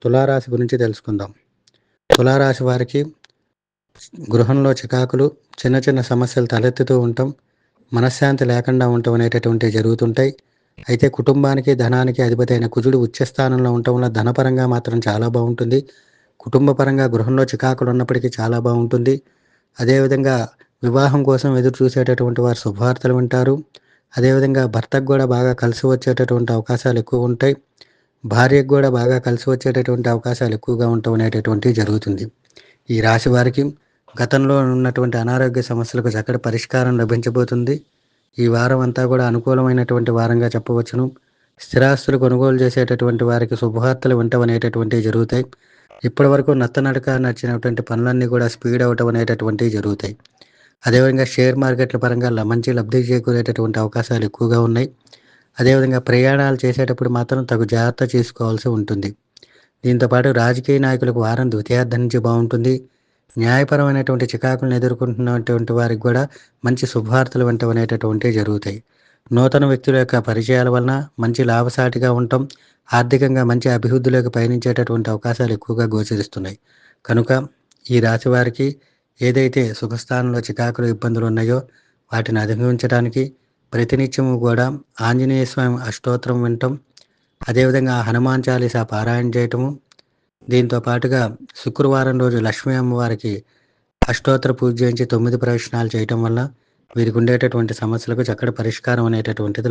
తులారాశి గురించి తెలుసుకుందాం. తులారాశి వారికి గృహంలో చికాకులు, చిన్న చిన్న సమస్యలు తలెత్తుతూ ఉండటం, మనశ్శాంతి లేకుండా ఉండటం అనేటటువంటివి జరుగుతుంటాయి. అయితే కుటుంబానికి, ధనానికి అధిపతి అయిన కుజుడు ఉచ్చ స్థానంలో ఉండటం వల్ల ధనపరంగా మాత్రం చాలా బాగుంటుంది. కుటుంబ పరంగా గృహంలో చికాకులు ఉన్నప్పటికీ చాలా బాగుంటుంది. అదేవిధంగా వివాహం కోసం ఎదురు చూసేటటువంటి వారు శుభవార్తలు వింటారు. అదేవిధంగా భర్తకు కూడా బాగా కలిసి వచ్చేటటువంటి అవకాశాలు ఎక్కువ ఉంటాయి. భార్యకు కూడా బాగా కలిసి వచ్చేటటువంటి అవకాశాలు ఎక్కువగా ఉండటం అనేటటువంటివి జరుగుతుంది. ఈ రాశి వారికి గతంలో ఉన్నటువంటి అనారోగ్య సమస్యలకు చక్కటి పరిష్కారం లభించబోతుంది. ఈ వారం అంతా కూడా అనుకూలమైనటువంటి వారంగా చెప్పవచ్చును. స్థిరాస్తులు కొనుగోలు చేసేటటువంటి వారికి శుభవార్తలు వినటం అనేటటువంటివి జరుగుతాయి. ఇప్పటివరకు నత్తనడక నడిచినటువంటి పనులన్నీ కూడా స్పీడ్ అవ్వటం అనేటటువంటివి జరుగుతాయి. అదేవిధంగా షేర్ మార్కెట్ల పరంగా మంచి లబ్ధి చేకూరేటటువంటి అవకాశాలు ఎక్కువగా ఉన్నాయి. అదేవిధంగా ప్రయాణాలు చేసేటప్పుడు మాత్రం తగు జాగ్రత్త తీసుకోవాల్సి ఉంటుంది. దీంతోపాటు రాజకీయ నాయకులకు వారం ద్వితీయార్థం నుంచి బాగుంటుంది. న్యాయపరమైనటువంటి చికాకులను ఎదుర్కొంటున్నటువంటి వారికి కూడా మంచి శుభవార్తలు వినటం అనేటటువంటివి జరుగుతాయి. నూతన వ్యక్తుల యొక్క పరిచయాల వలన మంచి లాభసాటిగా ఉండటం, ఆర్థికంగా మంచి అభివృద్ధిలోకి పయనించేటటువంటి అవకాశాలు ఎక్కువగా గోచరిస్తున్నాయి. కనుక ఈ రాశి వారికి ఏదైతే సుఖస్థానంలో చికాకులు, ఇబ్బందులు ఉన్నాయో వాటిని అధిగమించడానికి ప్రతినిత్యము కూడా ఆంజనేయ స్వామి అష్టోత్తరం వినటం, అదేవిధంగా హనుమాన్ చాలీసా పారాయణ చేయటము, దీంతో పాటుగా శుక్రవారం రోజు లక్ష్మీ అమ్మవారికి అష్టోత్తర పూజ చేయించి 9 ప్రదక్షిణాలు చేయటం వల్ల వీరికి ఉండేటటువంటి సమస్యలకు చక్కటి పరిష్కారం అనేటటువంటిది